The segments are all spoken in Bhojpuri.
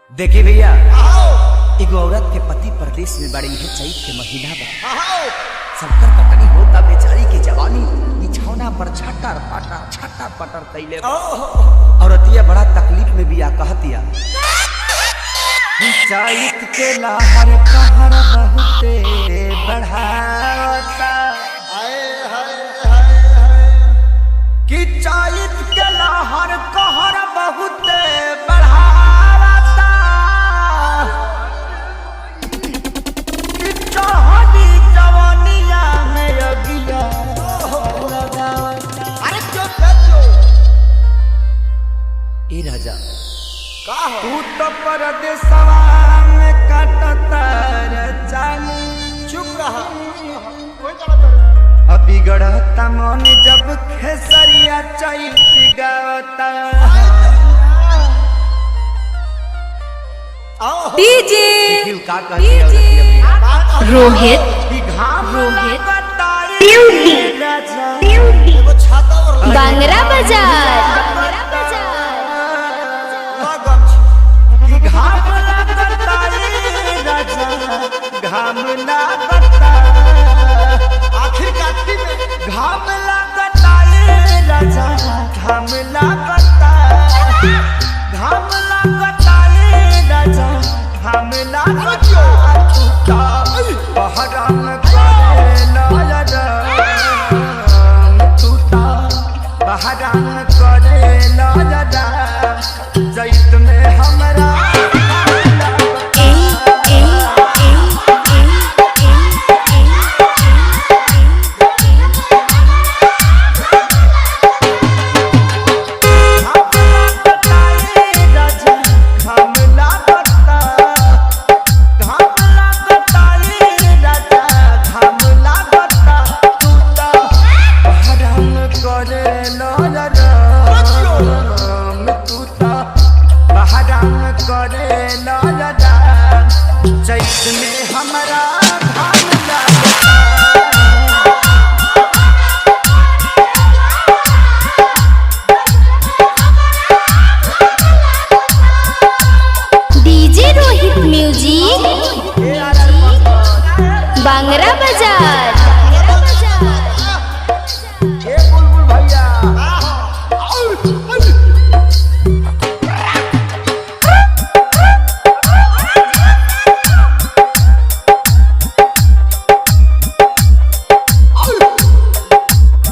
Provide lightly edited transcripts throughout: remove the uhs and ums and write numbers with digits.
देखी भैया, एगो औरत के पति परदेश में बड़ी है, चैत के महीना बा, सबकर कटनी होता, बेचारी की जवानी बिछौना पर छटर पटर कैले। औरतिया बड़ा तकलीफ में बिया, कहतिया चैत के लहर कहर बहुते बढ़ावता, कि चैत के लहर कहर बहुते बढ़ावता, कि चढ़ी जवानिया में अगिया लगावता। अरे क्यों ए राजा का हो? तू तो परदेसवा में काटता चाली, चुप रहा, कोई जरूरत नहीं। अभी गढ़ता मन जब खेसरिया चैत गावता। डीजे देखियो का कहती है औरतिया रोहित कि घाम रोहित लगातार ब्यूटी राजा एगो छाता और बांगरा बाजार कि घाम लगातार राजा, घाम लगाता, आखिर काठी में घाम लगातार राजा, घाम लगाता, घाम लगातार राजा, घाम लगाता, टूटा बहराम करे ललराम, टूटा बहराम करे ललराम, चैत में हमरा चैत में हमरा घाम लागता। डीजे रोहित म्यूजिक बांगरा बाजार। ए बुलबुल भैया,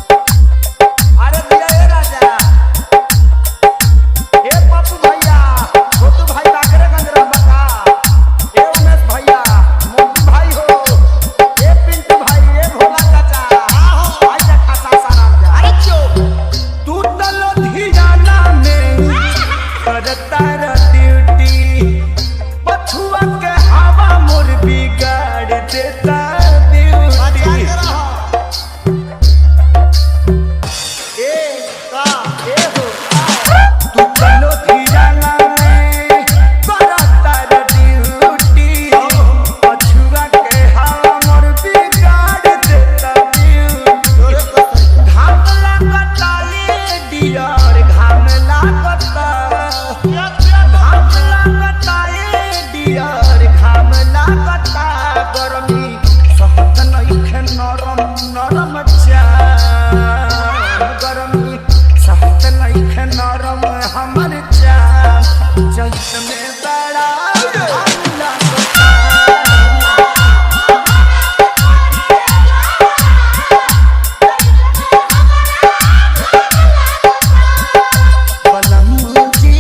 अरे दिया ए राजा, ए पप्पू भैया, छोटू भाई बाकरेगंज रहबका, ए उमेश भैया, मोटू भाई हो, ए पिंटू भाई, ए भोला चाचा, भाई जा खासा साराम जा। अरे क्यों तू तो लुधियाना में करता ड्यूटी, पछुआ के हवा मोर बिगाड़ देता बचा ड्यूटी। के रहा। ए का ए हो, तू तो लुधियाना में करता ड्यूटी, पछुआ के हवा मोर बिगाड़ देता ड्यूटी। जोरे को सही। घाम लागता ये डियर, घाम लागता, घाम लागता ये डियर, घाम लागता, गरमी सहत नइखे नरम नरम चाम, गरमी सहत नइखे नरम हमर चाम, चैत में बड़ा घाम लागता। बलमुजी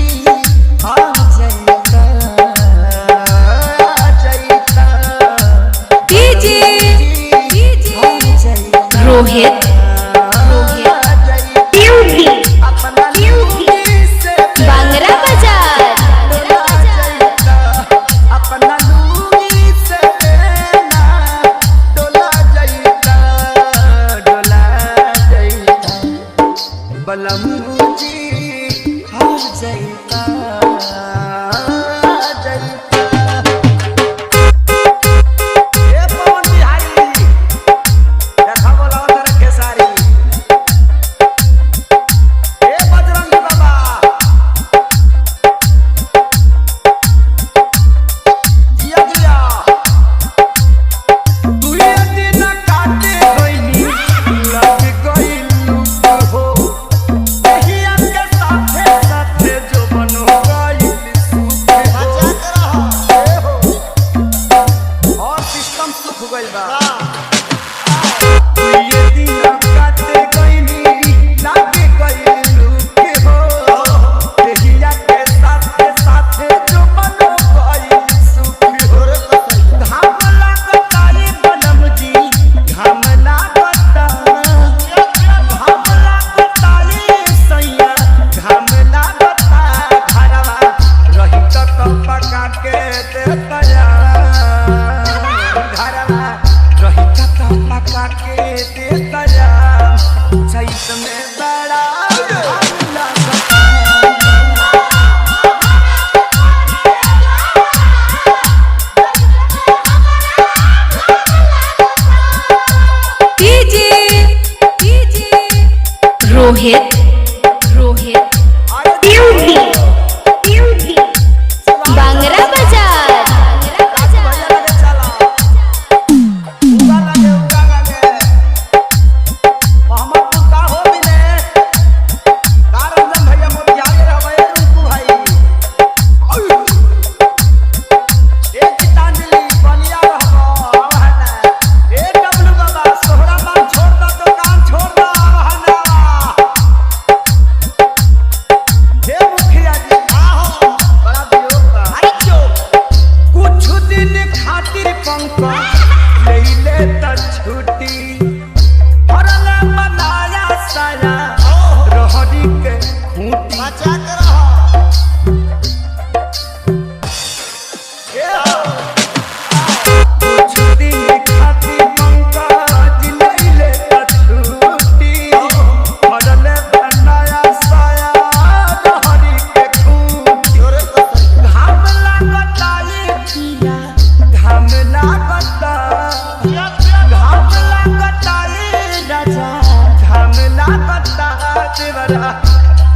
आ जाइता, जाइता, डीजे रोहित ब्यूटी अपना बांगरा बाजार।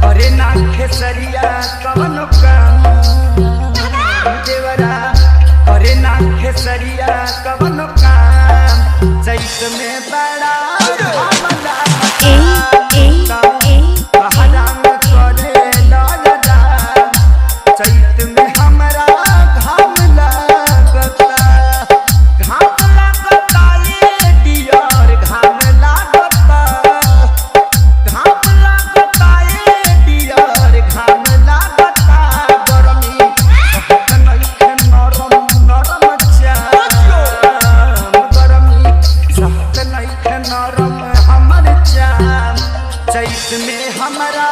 अरे ना खेसरिया कवन काम देवरा अरे ना खेसरिया कवन काम चैत में बड़ा हमला हराम करे लालदा चैत में हमरा घाम लागता ये डियर घाम लागता ये डियर घाम लागता गरमी कहत नइखे नरम नरम चाम गरमी कहत नइखे नरम हमर चाम चैत में हमरा